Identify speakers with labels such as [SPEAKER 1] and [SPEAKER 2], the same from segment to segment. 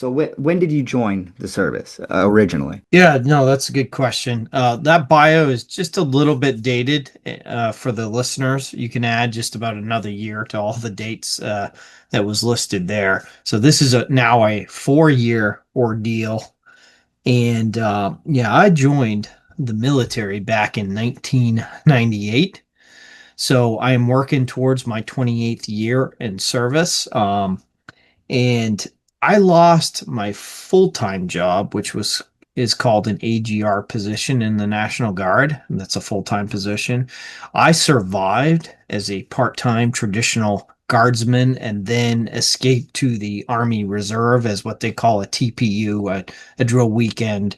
[SPEAKER 1] So when did you join the service originally?
[SPEAKER 2] Yeah, no, that's a good question. That bio is just a little bit dated for the listeners. You can add just about another year to all the dates that was listed there. So this is now a 4-year ordeal. And yeah, I joined the military back in 1998. So I am working towards my 28th year in service. And I lost my full-time job, which was is called an AGR position in the National Guard, and that's a full-time position. I survived as a part-time traditional guardsman and then escaped to the Army Reserve as what they call a TPU, a drill weekend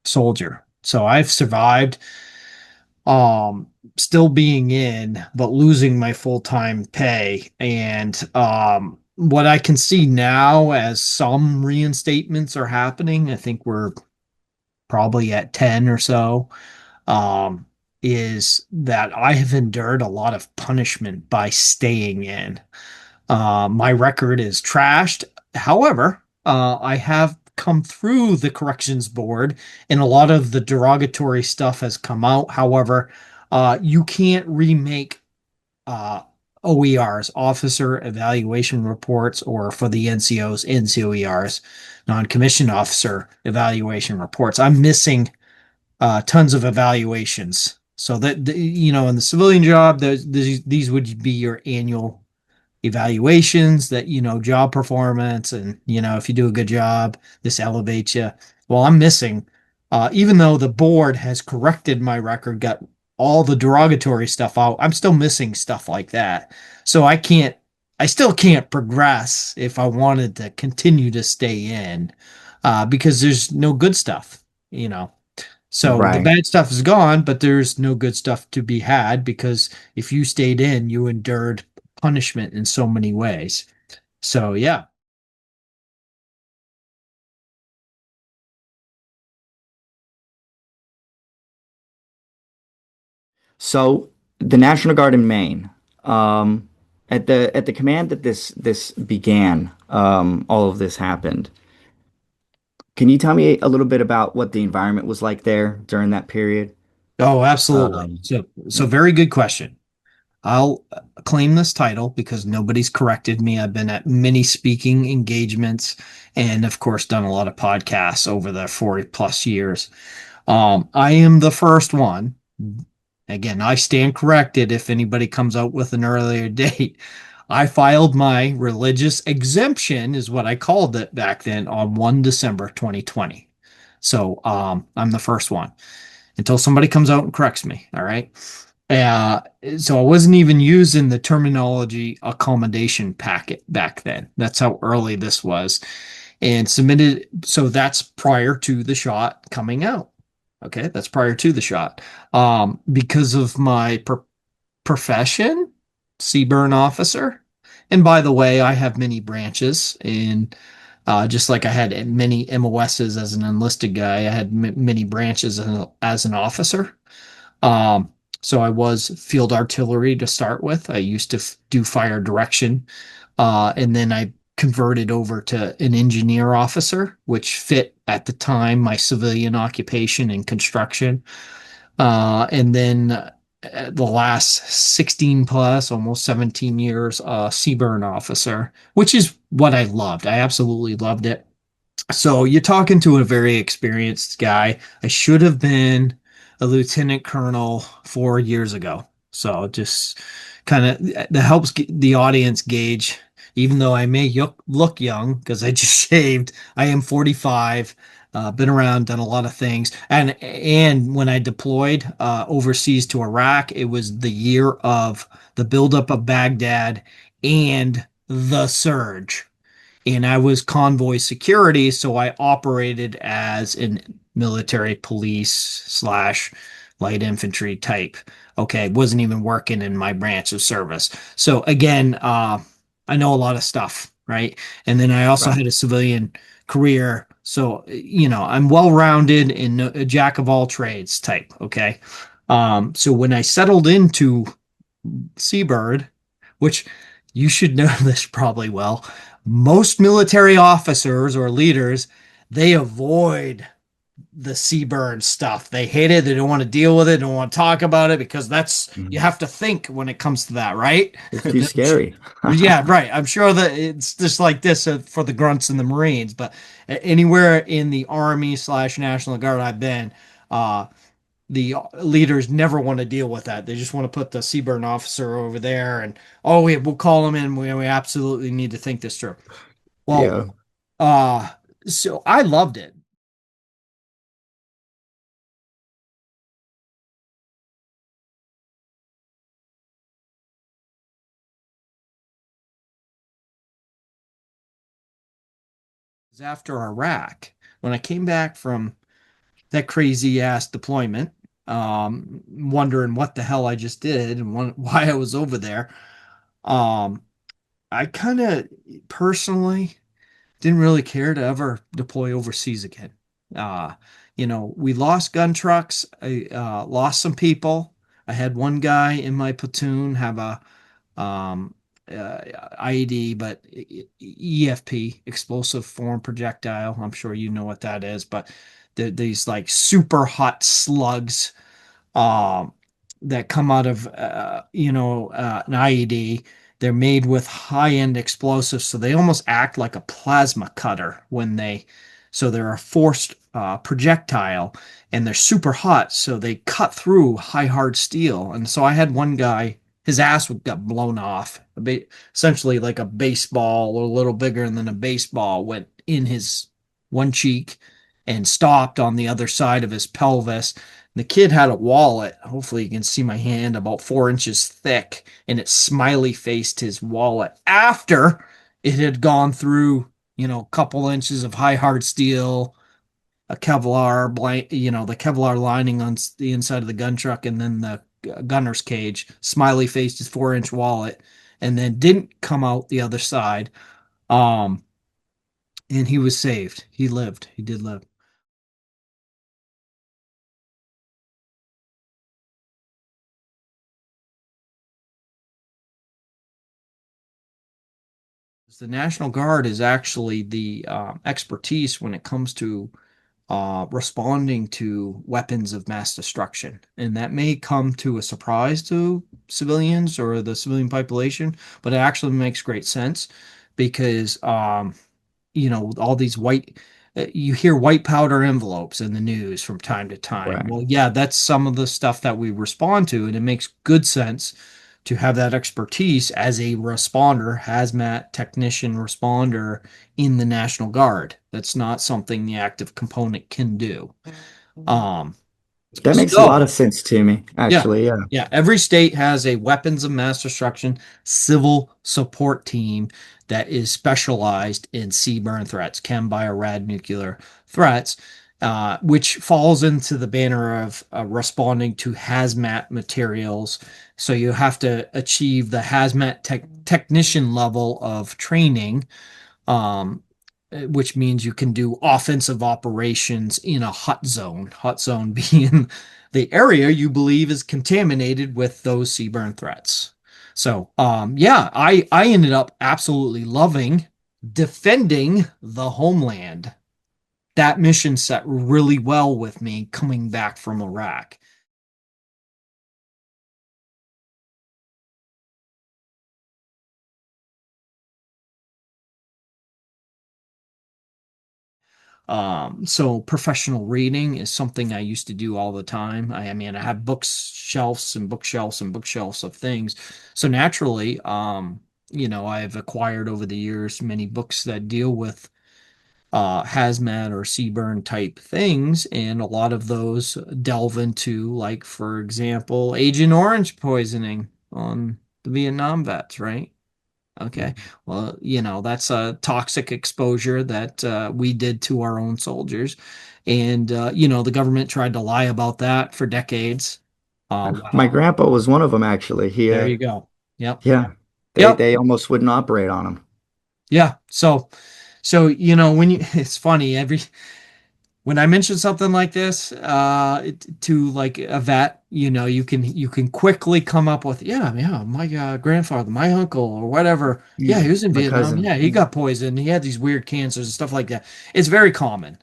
[SPEAKER 2] soldier. So I've survived still being in but losing my full-time pay, and what I can see now as some reinstatements are happening, I think we're probably at 10 or so, um is that I have endured a lot of punishment by staying in. My record is trashed. However, I have come through the corrections board and a lot of the derogatory stuff has come out. However, you can't remake uh, OERs, officer evaluation reports, or for the NCOs, NCOERs, non-commissioned officer evaluation reports. I'm missing tons of evaluations. So that, in the civilian job, these would be your annual evaluations that, job performance, and, if you do a good job, this elevates you. Well, I'm missing, even though the board has corrected my record, got all the derogatory stuff out, I'm still missing stuff like that. So I still can't progress if I wanted to continue to stay in, because there's no good stuff, you know. So the
[SPEAKER 1] Right.
[SPEAKER 2] bad stuff is gone, but there's no good stuff to be had because if you stayed in, you endured punishment in so many ways. So yeah.
[SPEAKER 1] So the National Guard in Maine, at the command that this began, all of this happened. Can you tell me a little bit about what the environment was like there during that period?
[SPEAKER 2] Oh, absolutely.
[SPEAKER 1] Um,
[SPEAKER 2] So very good question. I'll claim this title because nobody's corrected me. I've been at many speaking engagements and of course done a lot of podcasts over the 40 plus years. I am the first one. Again, I stand corrected if anybody comes out with an earlier date. I filed my religious exemption, is what I called it back then, on 1 December 2020. So I'm the first one until somebody comes out and corrects me. All right. Uh, so I wasn't even using the terminology accommodation packet back then. That's how early this was. And submitted. So that's prior to the shot coming out. Okay. That's prior to the shot. Because of my profession, CBRN officer. And by the way, I have many branches in just like I had many MOSs as an enlisted guy, I had many branches as an officer. Um, so I was field artillery to start with. I used to do fire direction, and then I converted over to an engineer officer, which fit at the time my civilian occupation in construction. And then the last 16 plus, almost 17 years, CBRN officer, which is what I loved. I absolutely loved it. So you're talking to a very experienced guy. I should have been a lieutenant colonel 4 years ago. So just kind of that helps the audience gauge. Even though I may look young because I just shaved, I am 45. Been around, done a lot of things, and when I deployed overseas to Iraq, it was the year of the buildup of Baghdad and the surge, and I was convoy security, so I operated as a military police slash light infantry type. Okay, wasn't even working in my branch of service. So again, I know a lot of stuff, right? And then I also
[SPEAKER 1] right.
[SPEAKER 2] had a civilian career, so I'm well rounded in a jack of all trades type. Okay, so when I settled into Seabird, which you should know this probably well. Most military officers or leaders, they avoid the CBRN stuff. They hate it. They don't want to deal with it. Don't want to talk about it because that's you
[SPEAKER 1] Mhm.
[SPEAKER 2] have to think when it comes to that, right?
[SPEAKER 1] It's too scary.
[SPEAKER 2] Yeah, right. I'm sure that it's just like this for the grunts and the Marines, but anywhere in the Army slash National Guard I've been, uh, the leaders never want to deal with that. They just want to put the CBRN officer over there, and oh, we'll call him in. We absolutely need to think this through. Well,
[SPEAKER 1] Yeah.
[SPEAKER 2] uh, so I loved it. After Iraq, when I came back from that crazy ass deployment, wondering what the hell I just did and why I was over there. Um, I kind of personally didn't really care to ever deploy overseas again. Uh, we lost gun trucks. I lost some people. I had one guy in my platoon have a um, IED, but EFP, explosive form projectile. I'm sure you know what that is, but these like super hot slugs um, that come out of an IED. They're made with high-end explosives, so they almost act like a plasma cutter so they're a forced projectile, and they're super hot, so they cut through high hard steel. And so I had one guy, his ass got blown off, essentially like a baseball, or a little bigger than a baseball, went in his one cheek and stopped on the other side of his pelvis. The kid had a wallet. Hopefully, you can see my hand about 4 inches thick, and it smiley faced his wallet after it had gone through, a couple inches of high hard steel, a Kevlar blank, the Kevlar lining on the inside of the gun truck, and then the gunner's cage. Smiley faced his 4 inch wallet, and then didn't come out the other side. Um, and he was saved. He lived. He did live. The National Guard is actually the expertise when it comes to responding to weapons of mass destruction. And that may come to a surprise to civilians or the civilian population, but it actually makes great sense because, all these you hear white powder envelopes in the news from time to time.
[SPEAKER 1] Right.
[SPEAKER 2] Well, yeah, that's some of the stuff that we respond to, and it makes good sense to have that expertise as a responder, hazmat technician responder in the National Guard. That's not something the active component can do. Um,
[SPEAKER 1] That makes a lot
[SPEAKER 2] so
[SPEAKER 1] of sense to me,
[SPEAKER 2] yeah.
[SPEAKER 1] actually. Yeah.
[SPEAKER 2] Yeah. Every state has a weapons of mass destruction civil support team that is specialized in CBRN threats, chem, bio, rad, nuclear threats, which falls into the banner of responding to hazmat materials. So you have to achieve the hazmat technician level of training, um, which means you can do offensive operations in a hot zone being the area you believe is contaminated with those CBRN threats. So, yeah, I ended up absolutely loving defending the homeland. That mission set really well with me coming back from Iraq. So professional reading is something I used to do all the time. I mean, I have bookshelves and bookshelves and bookshelves of things. So naturally, I've acquired over the years many books that deal with hazmat or CBRN type things, and a lot of those delve into, like, for example, Agent Orange poisoning on the Vietnam vets, right? Okay. Well, that's a toxic exposure that we did to our own soldiers. And, the government tried to lie about that for decades.
[SPEAKER 1] My
[SPEAKER 2] Wow.
[SPEAKER 1] grandpa was one of them, actually.
[SPEAKER 2] There you go. Yep.
[SPEAKER 1] Yeah,
[SPEAKER 2] Yep.
[SPEAKER 1] they almost wouldn't operate on them.
[SPEAKER 2] Yeah. So, when it's funny, when I mention something like this to like a vet, you can quickly come up with, yeah, my grandfather, my uncle, or whatever. Yeah, he
[SPEAKER 1] Mm,
[SPEAKER 2] was in
[SPEAKER 1] my
[SPEAKER 2] Vietnam.
[SPEAKER 1] cousin.
[SPEAKER 2] Yeah, he got poisoned. He had these weird cancers and stuff like that. It's very common.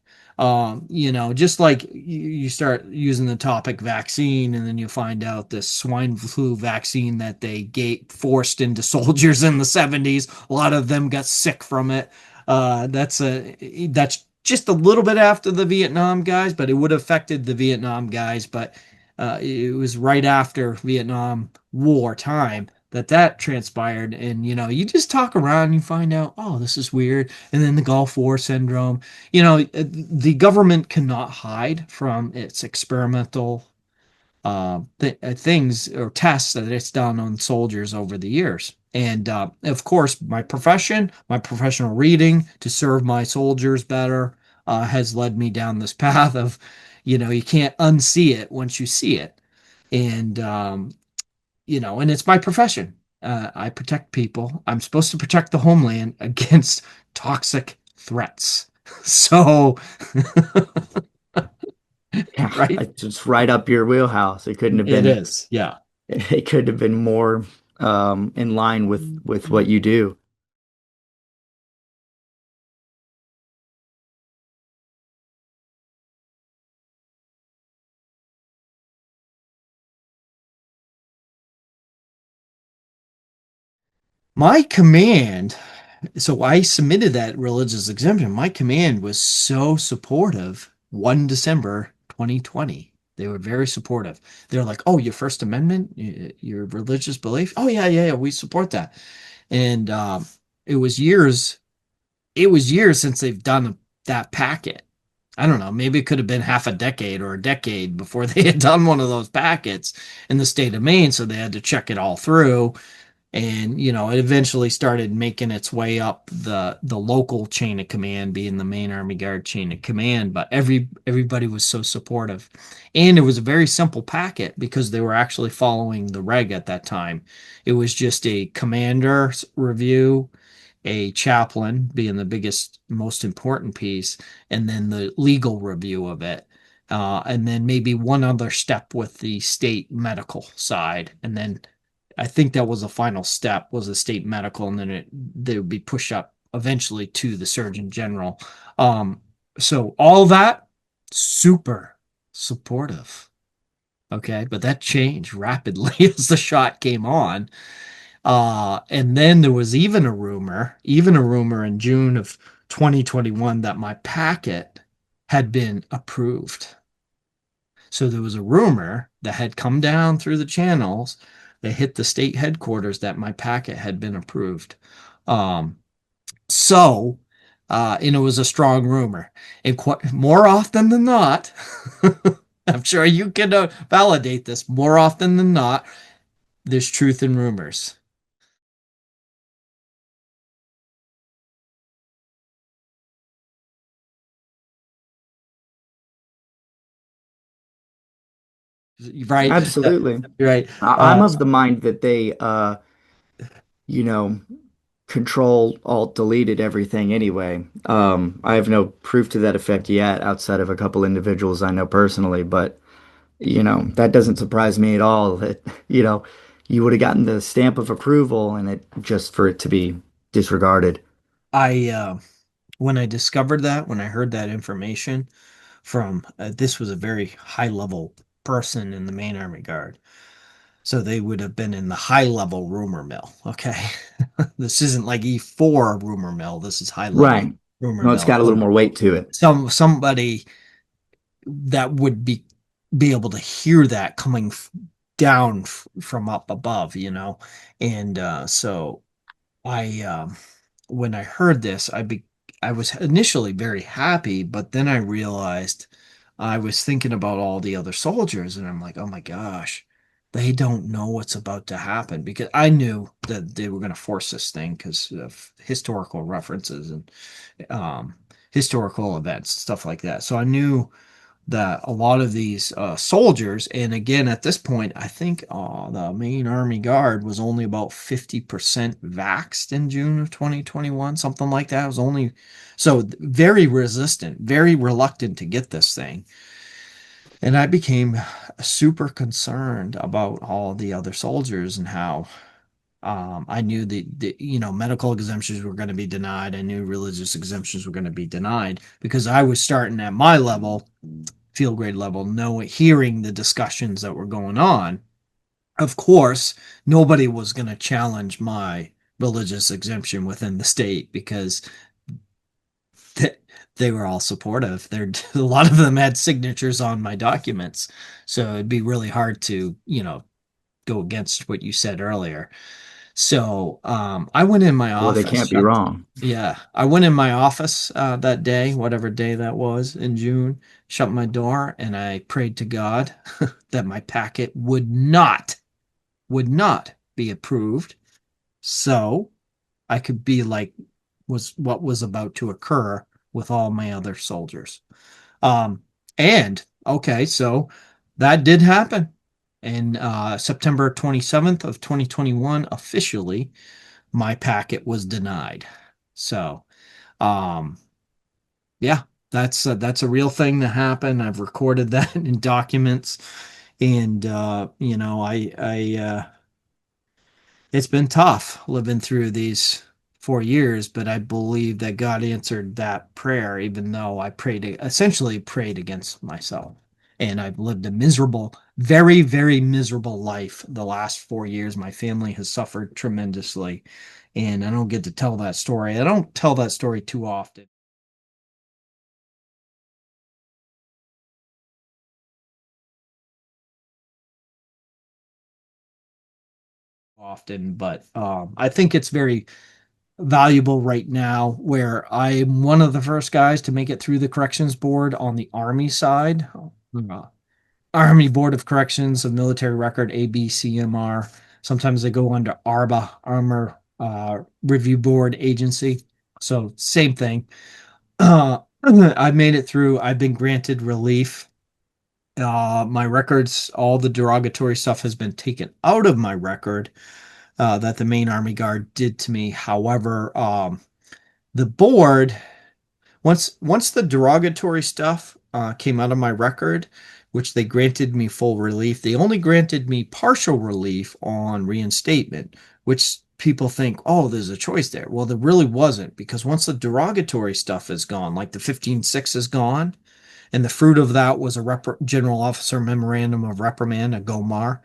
[SPEAKER 2] Just like you start using the topic vaccine, and then you find out this swine flu vaccine that they forced into soldiers in the 70s. A lot of them got sick from it. That's just a little bit after the Vietnam guys, but it would have affected the Vietnam guys. But it was right after Vietnam War time that transpired. And you just talk around, you find out, oh, this is weird. And then the Gulf War syndrome. The government cannot hide from its experimental things or tests that it's done on soldiers over the years. And of course, my professional reading to serve my soldiers better, has led me down this path of, you can't unsee it once you see it. And, and it's my profession. I protect people. I'm supposed to protect the homeland against toxic threats. So,
[SPEAKER 1] Yeah,
[SPEAKER 2] right?
[SPEAKER 1] it's just right up your wheelhouse. It couldn't have
[SPEAKER 2] It
[SPEAKER 1] been
[SPEAKER 2] is. Yeah.
[SPEAKER 1] it could have been more in line with what you do.
[SPEAKER 2] My command, so I submitted that religious exemption. My command was so supportive 1 December 2020. They were very supportive. They're like, "Oh, your First Amendment, your religious belief. Oh yeah, we support that." And it was years it was years since they've done that packet. I don't know, maybe it could have been half a decade or a decade before they had done one of those packets in the state of Maine, so they had to check it all through. And it eventually started making its way up the local chain of command, being the Maine Army Guard chain of command. But everybody was so supportive, and it was a very simple packet because they were actually following the reg at that time. It was just a commander's review, a chaplain being the biggest, most important piece, and then the legal review of it. And then maybe one other step with the state medical side. And then I think that was the final step, was the state medical, and then they would be pushed up eventually to the Surgeon General. Um, so all that, super supportive. Okay, but that changed rapidly as the shot came on. And then there was even a rumor in June of 2021 that my packet had been approved. So there was a rumor that had come down through the channels that hit the state headquarters that my packet had been approved. Um, so, and it was a strong rumor. And more often than not, I'm sure you can validate this. More often than not, there's truth in rumors. Right?
[SPEAKER 1] Absolutely.
[SPEAKER 2] Right.
[SPEAKER 1] I'm of the mind that they you know, control alt deleted everything anyway. I have no proof to that effect yet outside of a couple individuals I know personally, but that doesn't surprise me at all that, you would have gotten the stamp of approval and it just for it to be disregarded.
[SPEAKER 2] I when I discovered that, when I heard that information from this was a very high level person in the main Army Guard. So they would have been in the high level rumor mill. Okay. This isn't like E4 rumor mill. This is high level
[SPEAKER 1] Right.
[SPEAKER 2] rumor
[SPEAKER 1] Well, it's
[SPEAKER 2] mill.
[SPEAKER 1] got a little
[SPEAKER 2] So
[SPEAKER 1] more weight to it.
[SPEAKER 2] somebody that would be able to hear that coming down from up above, and so I when I heard this, I was initially very happy, but then I realized I was thinking about all the other soldiers, and I'm like, oh my gosh, they don't know what's about to happen, because I knew that they were going to force this thing because of historical references and um, historical events, stuff like that. So I knew that a lot of these soldiers, and again, at this point, I think the Maine Army Guard was only about 50% vaxxed in June of 2021, something like that. It was only so very resistant, very reluctant to get this thing. And I became super concerned about all the other soldiers and how I knew the medical exemptions were going to be denied. I knew religious exemptions were going to be denied because I was starting at my level, field grade level, hearing the discussions that were going on. Of course, nobody was going to challenge my religious exemption within the state because th- they were all supportive. A lot of them had signatures on my documents, so it'd be really hard to go against what you said earlier. So I went in my
[SPEAKER 1] Well, they
[SPEAKER 2] office,
[SPEAKER 1] can't be
[SPEAKER 2] shut,
[SPEAKER 1] wrong.
[SPEAKER 2] yeah, I went in my office that day, whatever day that was in June, shut my door, and I prayed to God that my packet would not be approved, so I could be like was what was about to occur with all my other soldiers. Um, and okay, so that did happen. And September 27th of 2021, officially, my packet was denied. So, um, yeah, that's a real thing that happened. I've recorded that in documents, and I it's been tough living through these 4 years, but I believe that God answered that prayer, even though I essentially prayed against myself. And I've lived a miserable, very, very miserable life the last 4 years. My family has suffered tremendously, and I don't get to tell that story. I don't tell that story too often, but I think it's very valuable right now where I'm one of the first guys to make it through the corrections board on the Army side. Uh, Army Board of Corrections of Military Record, ABCMR. Sometimes they go under ARBA, Armor Review Board Agency. So, same thing. I made it through. I've been granted relief. My records, all the derogatory stuff has been taken out of my record that the Maine Army Guard did to me. However, the board once the derogatory stuff came out of my record, which they granted me full relief, they only granted me partial relief on reinstatement, which people think, oh, there's a choice there. Well, there really wasn't, because once the derogatory stuff is gone, like the 15-6 is gone, and the fruit of that was a general officer memorandum of reprimand, a GOMAR.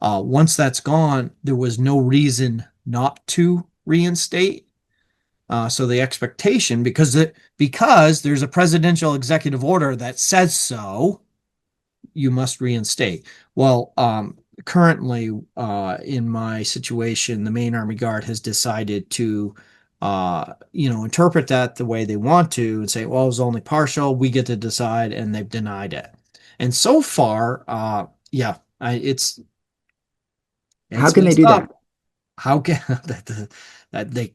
[SPEAKER 2] Once that's gone, there was no reason not to reinstate. So the expectation, because there's a presidential executive order that says so, you must reinstate. Well, currently, in my situation, the Maine Army Guard has decided to, interpret that the way they want to and say, well, it was only partial. We get to decide, and they've denied it. And so far, yeah,
[SPEAKER 1] How
[SPEAKER 2] it's
[SPEAKER 1] can they
[SPEAKER 2] messed
[SPEAKER 1] do that?
[SPEAKER 2] up. How can that they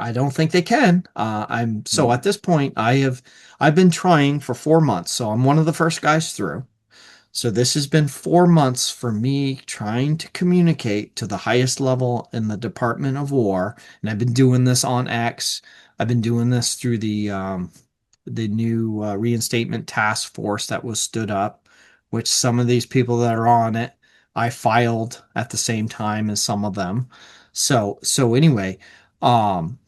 [SPEAKER 2] I don't think they can. I'm so
[SPEAKER 1] Mm.
[SPEAKER 2] at this point I've been trying for 4 months. So I'm one of the first guys through. So this has been 4 months for me trying to communicate to the highest level in the Department of War. And I've been doing this on X. I've been doing this through the new reinstatement task force that was stood up, which some of these people that are on it, I filed at the same time as some of them. So anyway, um,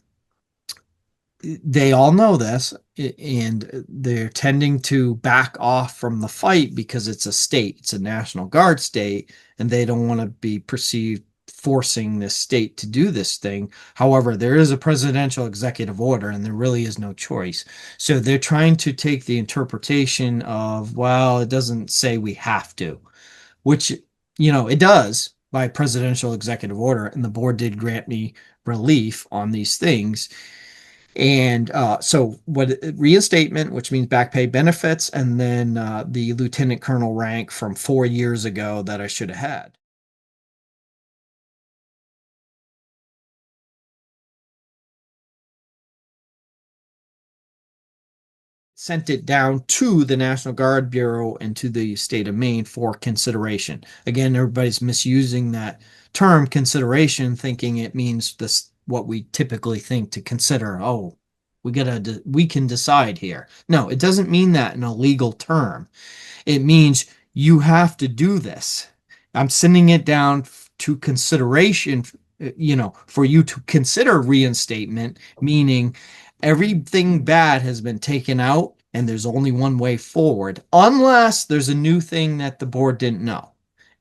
[SPEAKER 2] they all know this, and they're tending to back off from the fight because it's a state, it's a National Guard state, and they don't want to be perceived forcing this state to do this thing. However, there is a presidential executive order, and there really is no choice. So they're trying to take the interpretation of, well, it doesn't say we have to, which, it does by presidential executive order, and the board did grant me relief on these things. And so, what reinstatement, which means back pay benefits, and then the lieutenant colonel rank from 4 years ago that I should have had. sent it down to the National Guard Bureau and to the state of Maine for consideration. Again, everybody's misusing that term consideration, thinking it means this what we typically think to consider. Oh, we can decide here. No, it doesn't mean that in a legal term. It means you have to do this. I'm sending it down to consideration, for you to consider reinstatement, meaning everything bad has been taken out and there's only one way forward, unless there's a new thing that the board didn't know.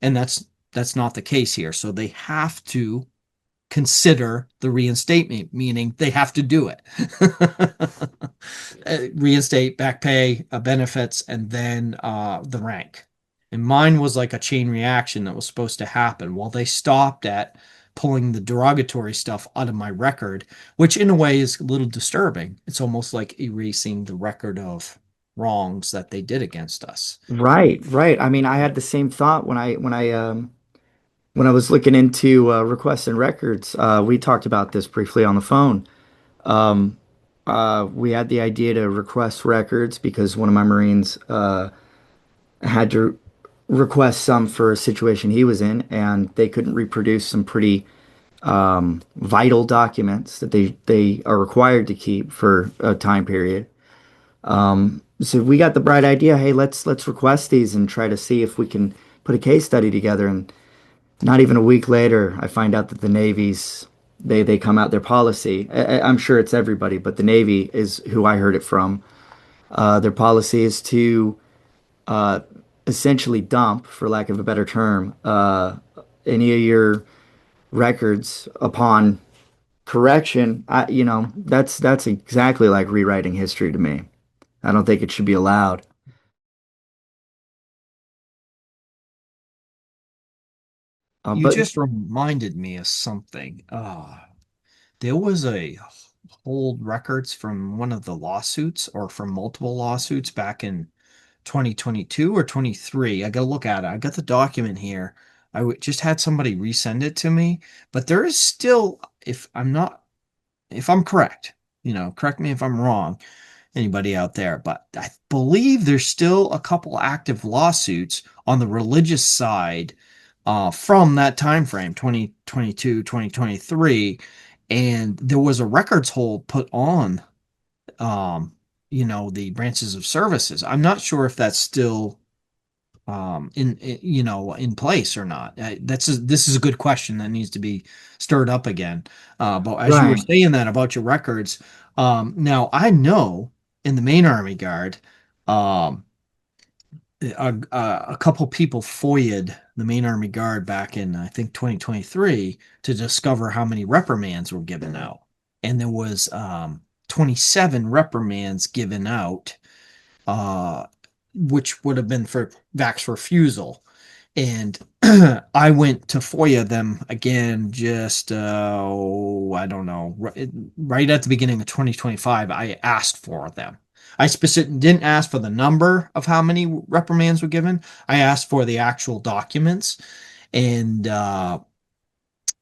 [SPEAKER 2] And that's not the case here. So they have to consider the reinstatement, meaning they have to do it. Reinstate, back pay, benefits, and then the rank. And mine was like a chain reaction that was supposed to happen. Well, they stopped at pulling the derogatory stuff out of my record, which in a way is a little disturbing. It's almost like erasing the record of wrongs that they did against us.
[SPEAKER 1] Right, right. I mean, I had the same thought when I was looking into requests and records. We talked about this briefly on the phone. Um, we had the idea to request records because one of my Marines had to request some for a situation he was in, and they couldn't reproduce some pretty vital documents that they are required to keep for a time period. So we got the bright idea, hey, let's request these and try to see if we can put a case study together. And not even a week later, I find out that the Navy's they come out their policy. I'm sure it's everybody, but the Navy is who I heard it from. Their policy is to uh, essentially dump, for lack of a better term, any of your records upon correction. That's exactly like rewriting history to me. I don't think it should be allowed.
[SPEAKER 2] You
[SPEAKER 1] But
[SPEAKER 2] just reminded me of something. There was a hold records from one of the lawsuits or from multiple lawsuits back in 2022 or 23. I got to look at it. I got the document here. Just had somebody resend it to me, but there is still, if I'm correct, correct me if I'm wrong, anybody out there, but I believe there's still a couple active lawsuits on the religious side from that time frame, 2022, 2023, and there was a records hold put on um, the branches of services. I'm not sure if that's still in place or not. This is a good question that needs to be stirred up again. But as you were
[SPEAKER 1] right,
[SPEAKER 2] saying that about your records, now I know in the main Army Guard, um, a couple people FOIA'd the main Army Guard back in I think 2023 to discover how many reprimands were given out, and there was 27 reprimands given out, uh, which would have been for Vax refusal. And I went to FOIA them again just, I don't know, right at the beginning of 2025. I asked for them. I specifically didn't ask for the number of how many reprimands were given. I asked for the actual documents, and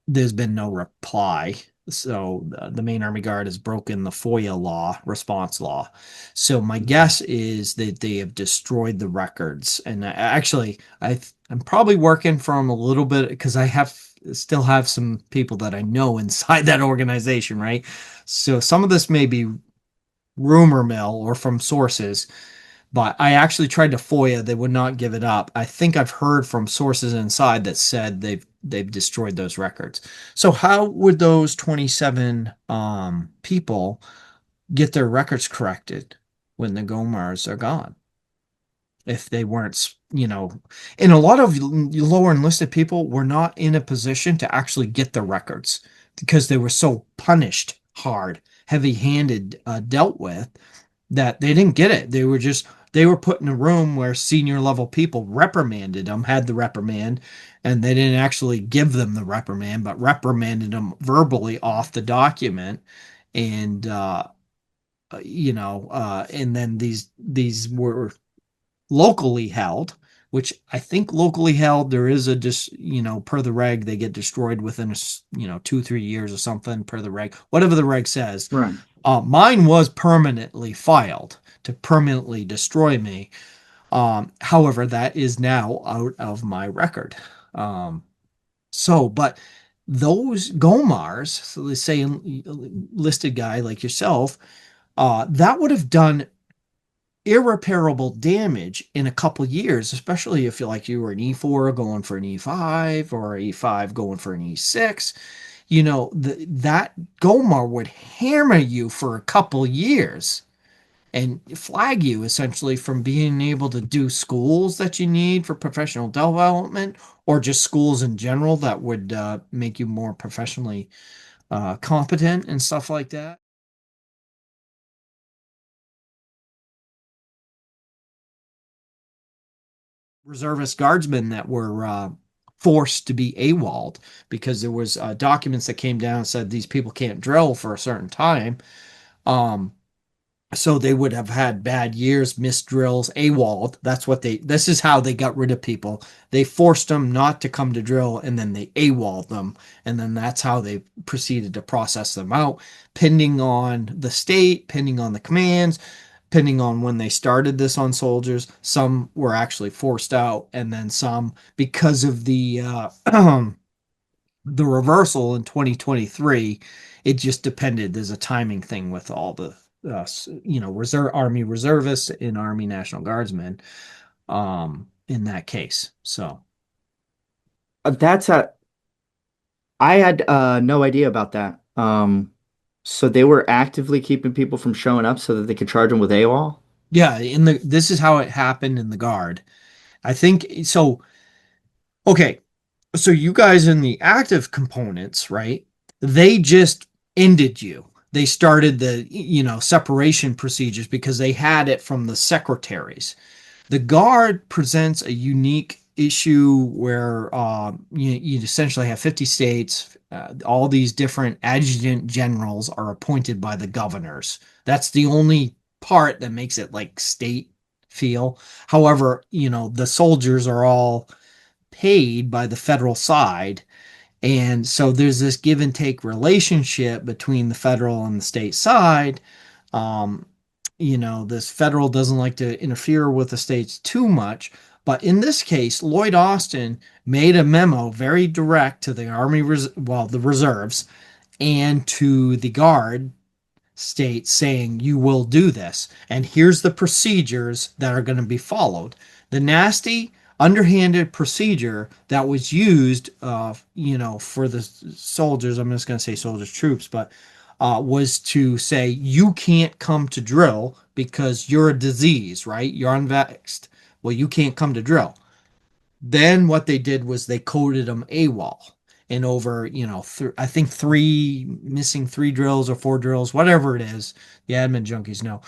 [SPEAKER 2] there's been no reply. So the main Army Guard has broken the FOIA law, response law. So my guess is that they have destroyed the records. And I'm probably working from a little bit because still have some people that I know inside that organization, right? So some of this may be rumor mill or from sources, but I actually tried to FOIA. They would not give it up. I think I've heard from sources inside that said they've destroyed those records. So how would those 27 people get their records corrected when the Gomars are gone? If they weren't, and a lot of lower enlisted people were not in a position to actually get the records because they were so punished hard, heavy-handed, dealt with, that they didn't get it. They were put in a room where senior level people reprimanded them, had the reprimand, and they didn't actually give them the reprimand, but reprimanded them verbally off the document. And and then these were locally held. which I think locally held, there is a just, per the reg, they get destroyed within 2, 3 years or something per the reg, whatever the reg says.
[SPEAKER 1] Right.
[SPEAKER 2] Mine was permanently filed to permanently destroy me. However, that is now out of my record. Um, but those GOMARs, so let's say listed guy like yourself, that would have done irreparable damage in a couple years, especially if you were an E4 going for an E5 or E5 going for an E6. That GOMAR would hammer you for a couple years and flag you essentially from being able to do schools that you need for professional development or just schools in general that would make you more professionally competent and stuff like that. Reservist guardsmen that were forced to be AWOL'd because there was documents that came down and said these people can't drill for a certain time. Um, so they would have had bad years, missed drills, AWOL'd. This is how they got rid of people. They forced them not to come to drill and then they AWOL'd them. And then that's how they proceeded to process them out, pending on the state, pending on the commands, depending on when they started this on soldiers. Some were actually forced out, and then some, because of the reversal in 2023, it just depended. There's a timing thing with all the reserve Army reservists and Army National Guardsmen in that case. So
[SPEAKER 1] That's a I had no idea about that. So they were actively keeping people from showing up so that they could charge them with AWOL?
[SPEAKER 2] yeah, this is how it happened in the Guard. I think so. Okay, so you guys in the active components, right? They just ended you. They started the, separation procedures because they had it from the secretaries. The Guard presents a unique issue where you essentially have 50 states. All these different adjutant generals are appointed by the governors. That's the only part that makes it like state feel. However, the soldiers are all paid by the federal side. And so there's this give and take relationship between the federal and the state side. Um, this federal doesn't like to interfere with the states too much. But in this case, Lloyd Austin made a memo very direct to the the reserves and to the Guard state saying you will do this and here's the procedures that are going to be followed. The nasty underhanded procedure that was used for the soldiers, I'm just going to say soldiers troops, but was to say you can't come to drill because you're a disease, right? You're unvaxxed. Well, you can't come to drill. Then what they did was they coded them AWOL. And over, I think missing 3 drills or 4 drills, whatever it is, the admin junkies know,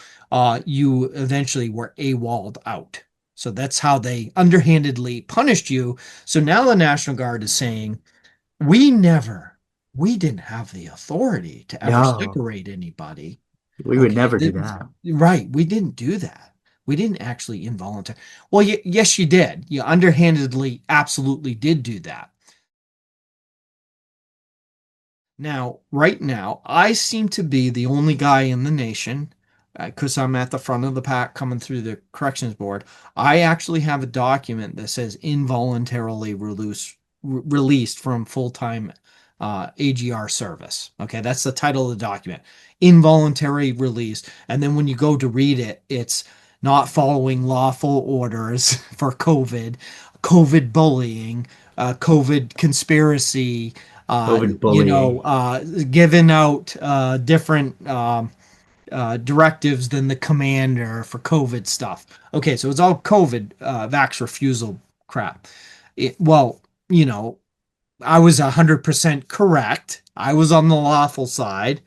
[SPEAKER 2] you eventually were AWOL'd out. So that's how they underhandedly punished you. So now the National Guard is saying, we never, we didn't have the authority to ever
[SPEAKER 1] No,
[SPEAKER 2] separate anybody.
[SPEAKER 1] we would
[SPEAKER 2] Okay.
[SPEAKER 1] never do that.
[SPEAKER 2] Right. We didn't do that. We didn't actually involuntary. Well, yes, you did. You underhandedly absolutely did do that. Now, right now, I seem to be the only guy in the nation because I'm at the front of the pack coming through the corrections board. I actually have a document that says involuntarily released from full-time AGR service. Okay, that's the title of the document. Involuntary release. And then when you go to read it, it's not following lawful orders for COVID bullying, COVID conspiracy,
[SPEAKER 1] COVID bullying.
[SPEAKER 2] giving out different directives than the commander for COVID stuff. Okay, so it's all COVID vax refusal crap. Well, I was 100% correct. I was on the lawful side.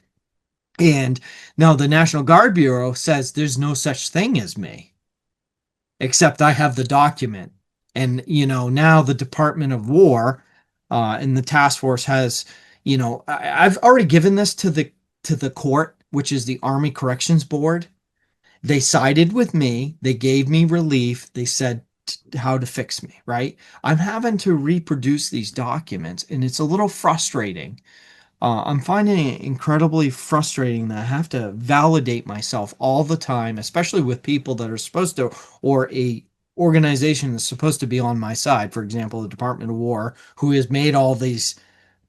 [SPEAKER 2] And now the National Guard Bureau says there's no such thing as me, except I have the document. And, now the Department of War and the task force has, I've already given this to the court, which is the Army Corrections Board. They sided with me. They gave me relief. They said how to fix me, right? I'm having to reproduce these documents, and it's a little frustrating. I'm finding it incredibly frustrating that I have to validate myself all the time, especially with people that are supposed to, or a organization that's supposed to be on my side. For example, the Department of War, who has made all these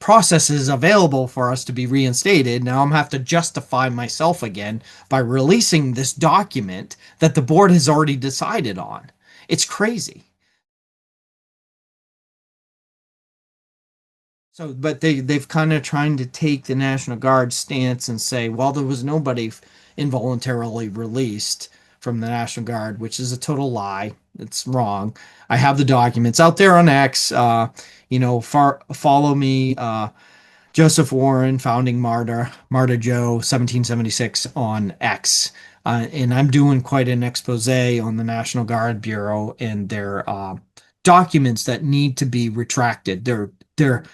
[SPEAKER 2] processes available for us to be reinstated. Now I'm have to justify myself again by releasing this document that the board has already decided on. It's crazy. So, but they've kind of trying to take the National Guard stance and say, well, there was nobody involuntarily released from the National Guard, which is a total lie. It's wrong. I have the documents out there on X. Follow me. Joseph Warren, founding martyr, Martyr Joe, 1776 on X. And I'm doing quite an expose on the National Guard Bureau and their documents that need to be retracted. They're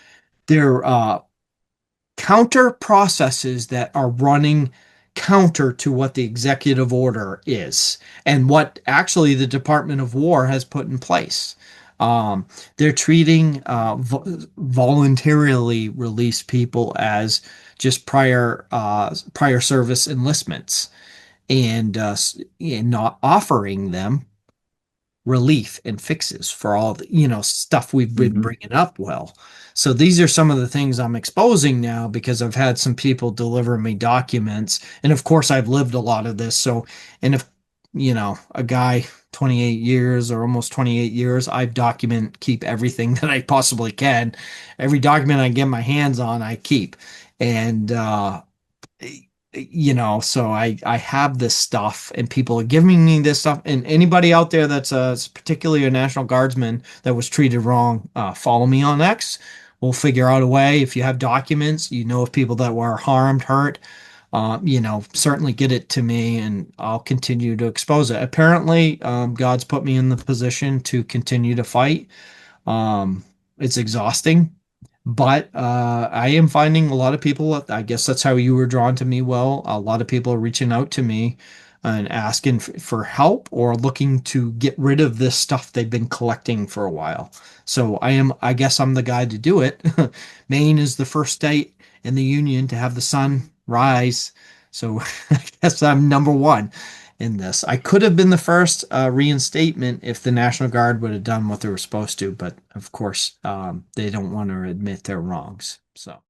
[SPEAKER 2] counter processes that are running counter to what the executive order is and what actually the Department of War has put in place. Um, they're treating voluntarily released people as just prior service enlistments and not offering them relief and fixes for all the stuff we've been
[SPEAKER 1] Hmm.
[SPEAKER 2] bringing up. Well, so these are some of the things I'm exposing now because I've had some people deliver me documents, and of course I've lived a lot of this. So, and if a guy 28 years or almost 28 years, I've keep everything that I possibly can. Every document I get my hands on I keep. And so I have this stuff and people are giving me this stuff. And anybody out there that's particularly a National Guardsman that was treated wrong, follow me on X. We'll figure out a way. If you have documents, of people that were harmed, hurt, certainly get it to me and I'll continue to expose it. Apparently, God's put me in the position to continue to fight. It's exhausting, but I am finding a lot of people. I guess that's how you were drawn to me. Well, a lot of people are reaching out to me and asking for help or looking to get rid of this stuff they've been collecting for a while. So I guess I'm the guy to do it. Maine is the first state in the union to have the sun rise. So I guess I'm number one in this. I could have been the first reinstatement if the National Guard would have done what they were supposed to, but of course, they don't want to admit their wrongs. So,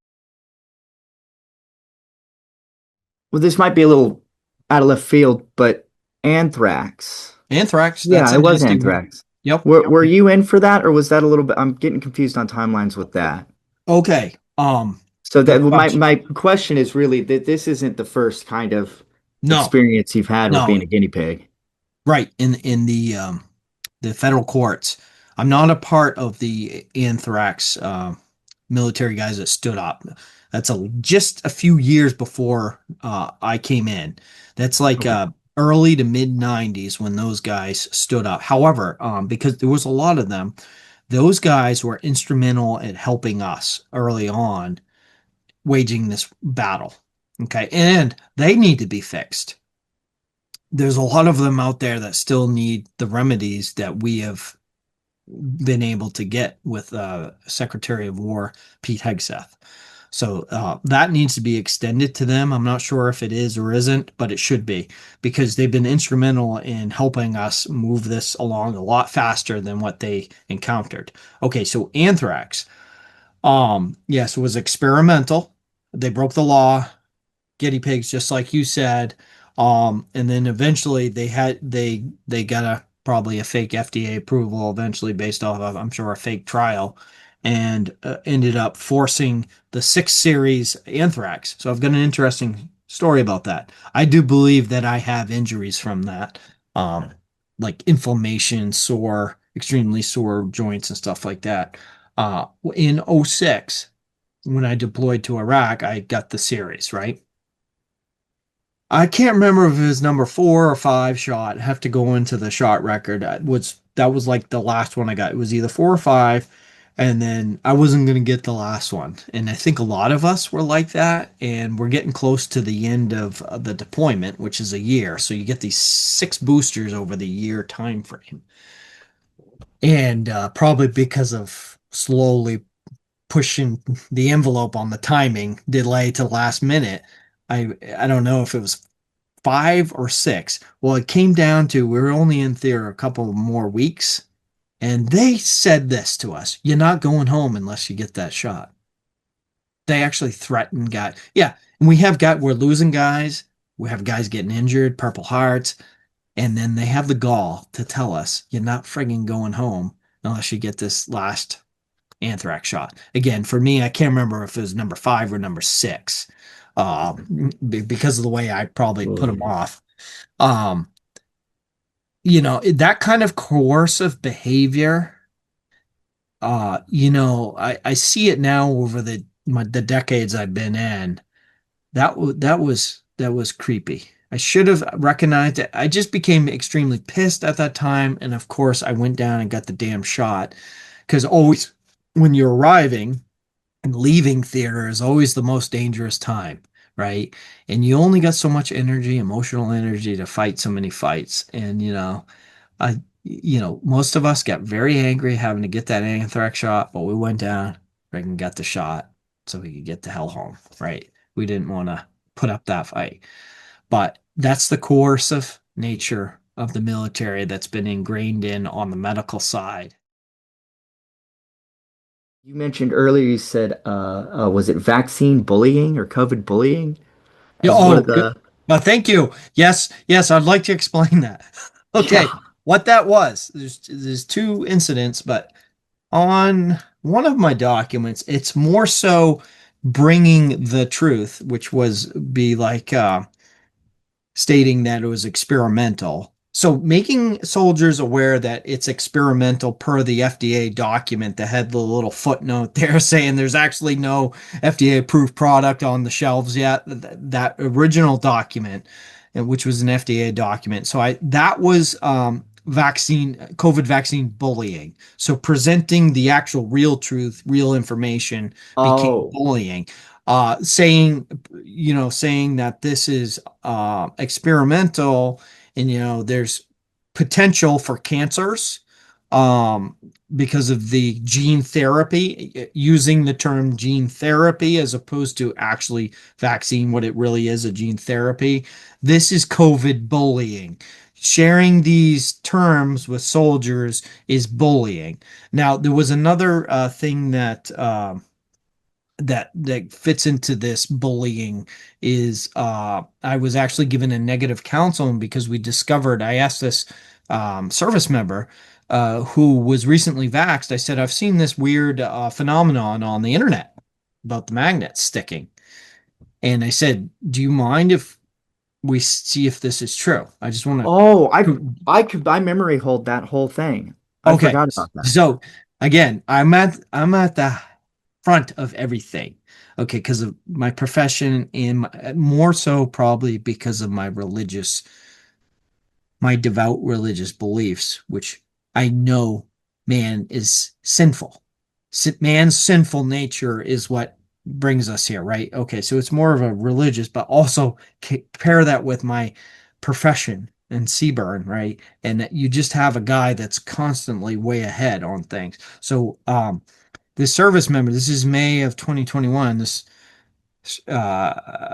[SPEAKER 1] Well, this might be a little out of left field, but anthrax.
[SPEAKER 2] anthrax, that's
[SPEAKER 1] Yeah,
[SPEAKER 2] a
[SPEAKER 1] it was
[SPEAKER 2] nasty one.
[SPEAKER 1] anthrax.
[SPEAKER 2] Yep.
[SPEAKER 1] Were you in for that, or was that a little bit? I'm getting confused on timelines with that.
[SPEAKER 2] Okay.
[SPEAKER 1] So
[SPEAKER 2] Good
[SPEAKER 1] that well, my
[SPEAKER 2] question.
[SPEAKER 1] my question is really that this isn't the first kind of
[SPEAKER 2] No,
[SPEAKER 1] experience you've had with being
[SPEAKER 2] no,
[SPEAKER 1] a guinea pig.
[SPEAKER 2] right. In the federal courts. I'm not a part of the anthrax military guys that stood up. That's just a few years before I came in. That's like
[SPEAKER 1] Okay.
[SPEAKER 2] early to mid 90s when those guys stood up. However, because there was a lot of them, those guys were instrumental at helping us early on waging this battle. Okay. And they need to be fixed. There's a lot of them out there that still need the remedies that we have been able to get with Secretary of War Pete Hegseth. So that needs to be extended to them. I'm not sure if it is or isn't, but it should be because they've been instrumental in helping us move this along a lot faster than what they encountered. Okay, so anthrax. Yes, it was experimental. They broke the law, guinea pigs, just like you said. And then eventually they got probably a fake FDA approval eventually based off of I'm sure a fake trial, and ended up forcing the 6 series anthrax. So I've got an interesting story about that. I do believe that I have injuries from that, um, like inflammation, sore, extremely sore joints and stuff like that. In '06, when I deployed to Iraq, I got the series, right? I can't remember if it was number 4 or 5 shot. I have to go into the shot record. That was like the last one I got. It was either 4 or 5, and then I wasn't gonna get the last one. And I think a lot of us were like that, and we're getting close to the end of the deployment, which is a year. So you get these 6 boosters over the year time frame. And probably because of slowly pushing the envelope on the timing delay to the last minute, I don't know if it was 5 or 6. Well, it came down to we were only in theater a couple more weeks, and they said this to us: "You're not going home unless you get that shot." They actually threatened guys. Yeah, and we're losing guys. We have guys getting injured, Purple Hearts, and then they have the gall to tell us you're not frigging going home unless you get this last anthrax shot. Again, for me, I can't remember if it was number 5 or number 6, because of the way I probably put them
[SPEAKER 1] Oh,
[SPEAKER 2] off. Um, that kind of coercive behavior, I see it now over the decades I've been in. That was creepy. I should have recognized it. I just became extremely pissed at that time, and of course, I went down and got the damn shot. Because always, when you're arriving and leaving theater is always the most dangerous time, right? And you only got so much energy, emotional energy to fight so many fights. And most of us got very angry having to get that anthrax shot, but we went down and got the shot so we could get the hell home, right? We didn't want to put up that fight. But that's the coercive nature of the military that's been ingrained in on the medical side.
[SPEAKER 1] you mentioned earlier, you said, was it vaccine bullying or COVID bullying
[SPEAKER 2] Yeah,
[SPEAKER 1] as one
[SPEAKER 2] oh,
[SPEAKER 1] of the,
[SPEAKER 2] well, thank you. Yes, yes, I'd like to explain that. Okay,
[SPEAKER 1] yeah.
[SPEAKER 2] what that was, there's two incidents, but on one of my documents, it's more so bringing the truth, which was be like stating that it was experimental. So making soldiers aware that it's experimental per the FDA document that had the little footnote there saying there's actually no FDA approved product on the shelves yet. That original document, which was an FDA document. So that was COVID vaccine bullying. So presenting the actual real truth, real information became
[SPEAKER 1] Oh,
[SPEAKER 2] bullying. Saying that this is experimental, and there's potential for cancers because of the gene therapy, using the term gene therapy as opposed to actually vaccine, what it really is, a gene therapy. This is COVID bullying. Sharing these terms with soldiers is bullying. Now, there was another thing that fits into this bullying is I was actually given a negative counseling because I asked this service member who was recently vaxxed. I said, I've seen this weird phenomenon on the internet about the magnets sticking. And I said, do you mind if we see if this is true? I just want
[SPEAKER 1] oh,
[SPEAKER 2] to.
[SPEAKER 1] I memory hold that whole thing. I
[SPEAKER 2] Okay.
[SPEAKER 1] forgot about that.
[SPEAKER 2] So again, I'm at the front of everything. Okay, because of my profession and more so probably because of my devout religious beliefs, which I know man is sinful. Man's sinful nature is what brings us here, right? Okay, so it's more of a religious, but also pair that with my profession and CBRN, right? And that you just have a guy that's constantly way ahead on things. So, this service member, this is May of 2021. This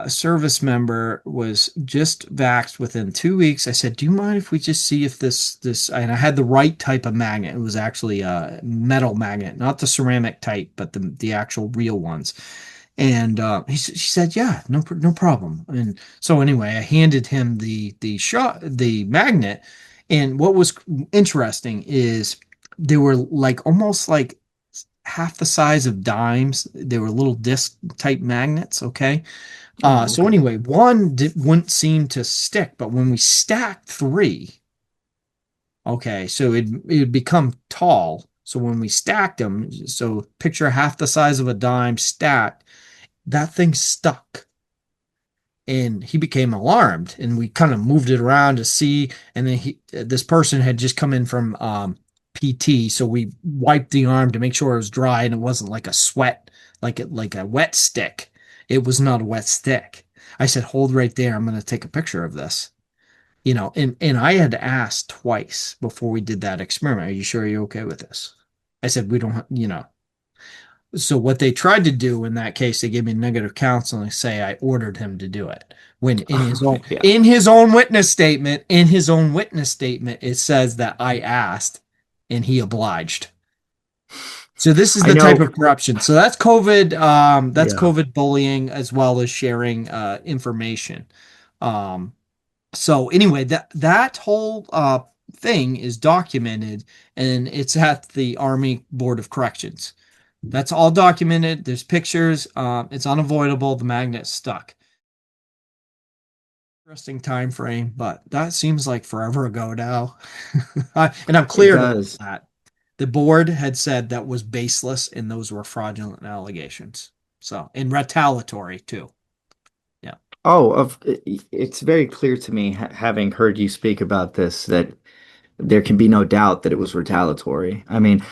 [SPEAKER 2] service member was just vaxxed within 2 weeks. I said, "Do you mind if we just see if this?" And I had the right type of magnet. It was actually a metal magnet, not the ceramic type, but the actual real ones. And she said, "Yeah, no problem." And so anyway, I handed him the magnet. And what was interesting is they were like almost like half the size of dimes. They were little disc type magnets. Okay.
[SPEAKER 1] Oh,
[SPEAKER 2] So
[SPEAKER 1] okay.
[SPEAKER 2] anyway, one wouldn't seem to stick, but when we stacked three, okay, so it'd become tall. So when we stacked them, so picture half the size of a dime stacked, that thing stuck. And he became alarmed, and we kind of moved it around to see. And then this person had just come in from PT, so we wiped the arm to make sure it was dry and it wasn't like a sweat, like a wet stick. It was not a wet stick. I said, hold right there, I'm going to take a picture of this. And I had asked twice before we did that experiment, are you sure you're okay with this? I said, we don't, So what they tried to do in that case, they gave me negative counseling, say I ordered him to do it. When
[SPEAKER 1] Yeah.
[SPEAKER 2] in his own witness statement, it says that I asked and he obliged. So this is
[SPEAKER 1] I
[SPEAKER 2] the type
[SPEAKER 1] know.
[SPEAKER 2] of corruption. So that's
[SPEAKER 1] Yeah.
[SPEAKER 2] COVID bullying as well as sharing information. Um, so anyway, that whole thing is documented and it's at the Army Board of Corrections. That's all documented. There's pictures. It's unavoidable. The magnet's stuck. Interesting time frame, but that seems like forever ago now. And I'm
[SPEAKER 1] It
[SPEAKER 2] cleared of
[SPEAKER 1] does.
[SPEAKER 2] that. The board had said that was baseless and those were fraudulent allegations. So, and retaliatory too. Yeah.
[SPEAKER 1] Oh, it's very clear to me, having heard you speak about this, that there can be no doubt that it was retaliatory. I mean,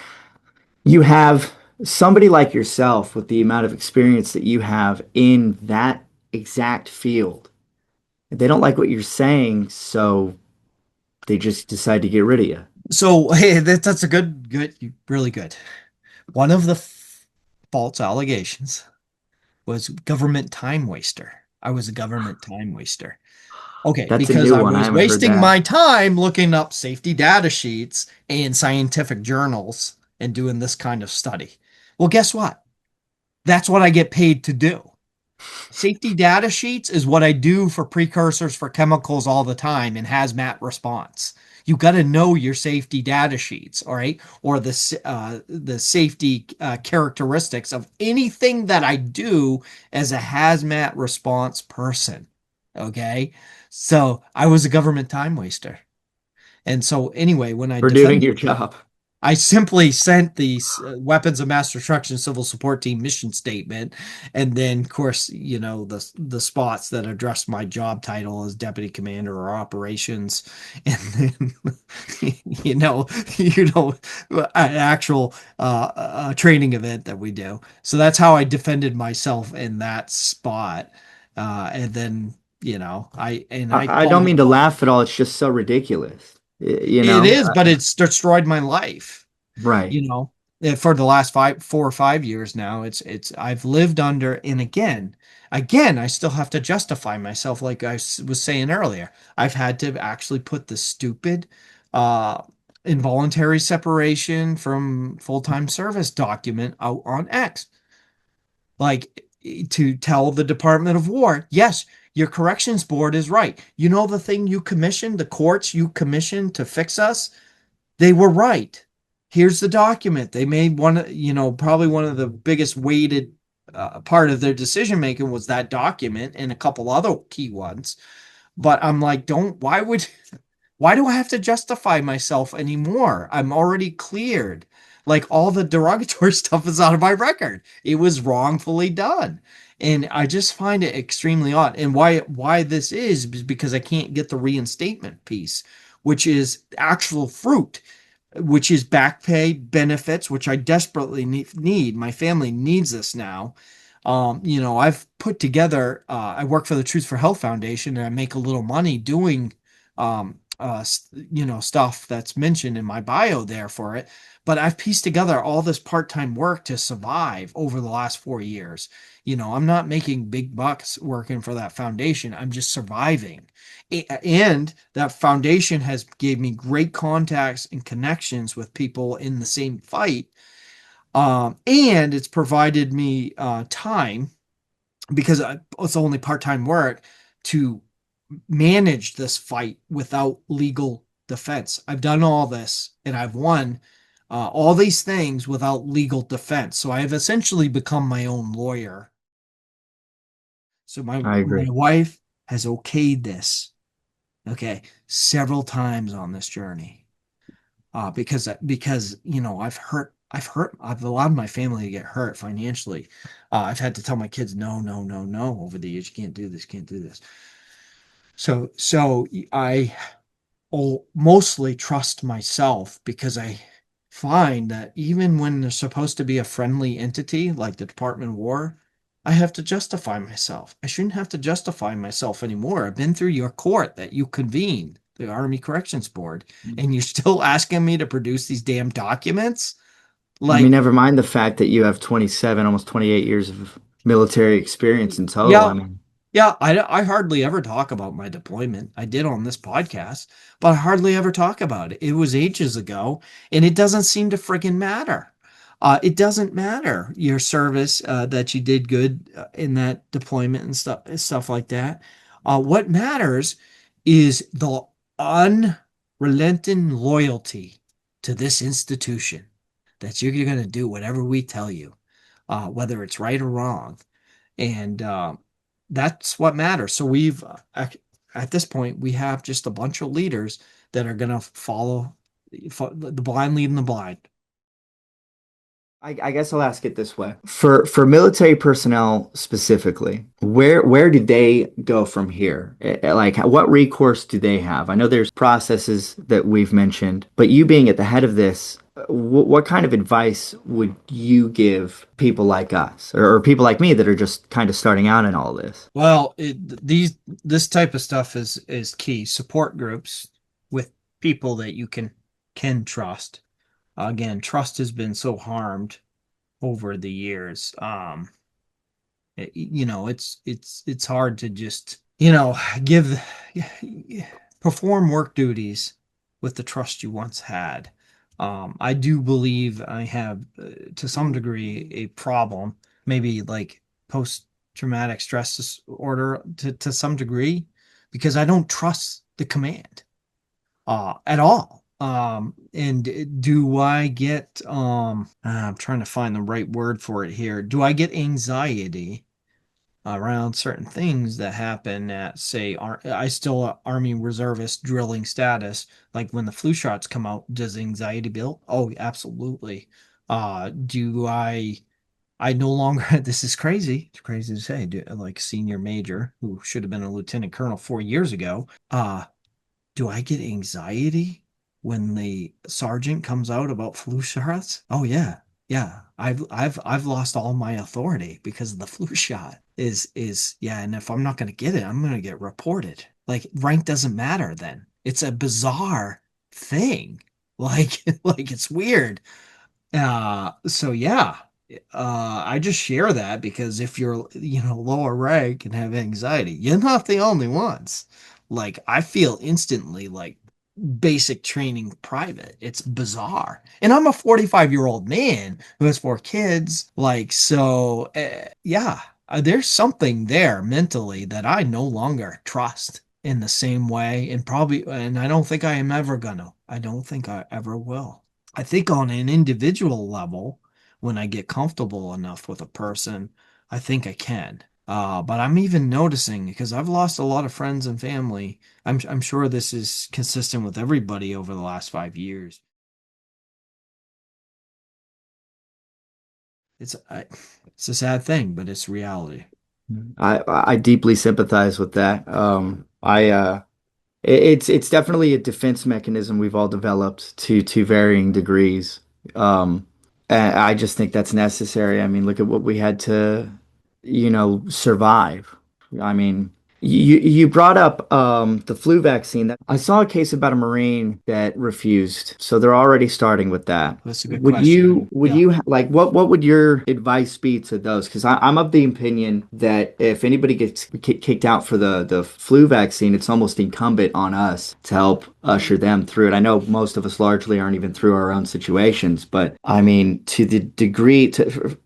[SPEAKER 1] you have somebody like yourself with the amount of experience that you have in that exact field. They don't like what you're saying, so they just decide to get rid of you.
[SPEAKER 2] So, hey, that's a really good. One of the false allegations was government time waster. I was a government time waster. Okay,
[SPEAKER 1] That's a
[SPEAKER 2] because
[SPEAKER 1] new
[SPEAKER 2] I
[SPEAKER 1] one. I
[SPEAKER 2] was
[SPEAKER 1] haven't heard
[SPEAKER 2] wasting
[SPEAKER 1] that.
[SPEAKER 2] my time looking up safety data sheets and scientific journals and doing this kind of study. Well, guess what? That's what I get paid to do. Safety data sheets is what I do for precursors for chemicals all the time in hazmat response. You got to know your safety data sheets, all right, or the safety characteristics of anything that I do as a hazmat response person. Okay, so I was a government time waster, and so anyway, when I
[SPEAKER 1] For doing
[SPEAKER 2] defended
[SPEAKER 1] your job.
[SPEAKER 2] I simply sent the Weapons of Mass Destruction Civil Support Team mission statement, and then, of course, the spots that address my job title as Deputy Commander or Operations, and then an actual training event that we do. So that's how I defended myself in that spot, and then I
[SPEAKER 1] I don't
[SPEAKER 2] followed
[SPEAKER 1] mean to
[SPEAKER 2] up.
[SPEAKER 1] laugh at all. It's just so ridiculous. You
[SPEAKER 2] It
[SPEAKER 1] know?
[SPEAKER 2] is, but it's destroyed my life.
[SPEAKER 1] Right.
[SPEAKER 2] you know for the last 4 or 5 years now. It's I've lived under, and again I still have to justify myself, like was saying earlier. I've had to actually put the stupid uh involuntary separation from full-time service document out on X, like, to tell the Department of War, yes, your corrections board is right. The thing you commissioned, the courts you commissioned to fix us, they were right. Here's the document. They made probably one of the biggest weighted part of their decision making was that document and a couple other key ones. But I'm like, why do I have to justify myself anymore? I'm already cleared. Like, all the derogatory stuff is out of my record. It was wrongfully done. And I just find it extremely odd. And why this is because I can't get the reinstatement piece, which is actual fruit, which is back pay benefits, which I desperately need. My family needs this now. I've put together, I work for the Truth for Health Foundation and I make a little money doing, stuff that's mentioned in my bio there for it. But I've pieced together all this part-time work to survive over the last 4 years. I'm not making big bucks working for that foundation. I'm just surviving. And that foundation has gave me great contacts and connections with people in the same fight. And it's provided me time, because it's only part-time work, to manage this fight without legal defense. I've done all this and I've won all these things without legal defense. So I have essentially become my own lawyer. So
[SPEAKER 1] I
[SPEAKER 2] my
[SPEAKER 1] agree.
[SPEAKER 2] wife has okayed this, okay, several times on this journey. Because I've allowed my family to get hurt financially. I've had to tell my kids no, no, no, no over the years. You can't do this, can't do this. So I mostly trust myself, because I find that even when there's supposed to be a friendly entity like the Department of War, I have to justify myself. I shouldn't have to justify myself anymore. I've been through your court that you convened. the Army Corrections Board, and you're still asking me to produce these damn documents?
[SPEAKER 1] I mean,
[SPEAKER 2] Like,
[SPEAKER 1] never mind the fact that you have 27, almost 28 years of military experience in total.
[SPEAKER 2] yeah,
[SPEAKER 1] I mean,
[SPEAKER 2] yeah, I hardly ever talk about my deployment. I did on this podcast, but I hardly ever talk about it. It was ages ago, and it doesn't seem to friggin' matter. It doesn't matter your service, that you did good in that deployment and stuff like that. What matters is the unrelenting loyalty to this institution, that you're going to do whatever we tell you, whether it's right or wrong. And that's what matters. So at this point, we have just a bunch of leaders that are going to follow the blind leading the blind.
[SPEAKER 1] I guess I'll ask it this way. For military personnel specifically, where do they go from here? Like what recourse do they have? I know there's processes that we've mentioned, but you being at the head of this, what kind of advice would you give people like us or people like me that are just kind of starting out in all this?
[SPEAKER 2] Well, this type of stuff is key. Support groups with people that you can trust. Again, trust has been so harmed over the years. It's hard to just, give perform work duties with the trust you once had. I do believe I have, to some degree, a problem, maybe like post-traumatic stress disorder to some degree, because I don't trust the command at all. And do I get I'm trying to find the right word for it here. Do I get anxiety around certain things that happen at, say, I still Army reservist drilling status, like when the flu shots come out, does anxiety build? Oh, absolutely. Do I no longer, this is crazy. It's crazy to say, like senior major who should have been a lieutenant colonel 4 years ago. Do I get anxiety when the sergeant comes out about flu shots? Oh yeah. Yeah. I've lost all my authority because of the flu shot. Is yeah, and if I'm not gonna get it, I'm gonna get reported. Like rank doesn't matter then. It's a bizarre thing. Like like it's weird. So yeah, I just share that because if you're, lower rank and have anxiety, you're not the only ones. Like I feel instantly like basic training private. It's bizarre. And I'm a 45-year-old man who has 4 kids. Like, so yeah, there's something there mentally that I no longer trust in the same way. And I don't think I am ever gonna. I don't think I ever will. I think on an individual level, when I get comfortable enough with a person, I think I can. But I'm even noticing because I've lost a lot of friends and family. I'm sure this is consistent with everybody over the last 5 years. It's I, it's a sad thing, but it's reality.
[SPEAKER 1] I deeply sympathize with that. It's definitely a defense mechanism we've all developed to varying degrees. And I just think that's necessary. I mean, look at what we had to, survive. I mean, you brought up the flu vaccine. That I saw a case about a Marine that refused, so they're already starting with that.
[SPEAKER 2] That's a good
[SPEAKER 1] Would
[SPEAKER 2] question.
[SPEAKER 1] you would
[SPEAKER 2] Yeah.
[SPEAKER 1] you like what would your advice be to those? Because I'm of the opinion that if anybody gets kicked out for the flu vaccine, it's almost incumbent on us to help usher them through it. I know most of us largely aren't even through our own situations, but I mean, to the degree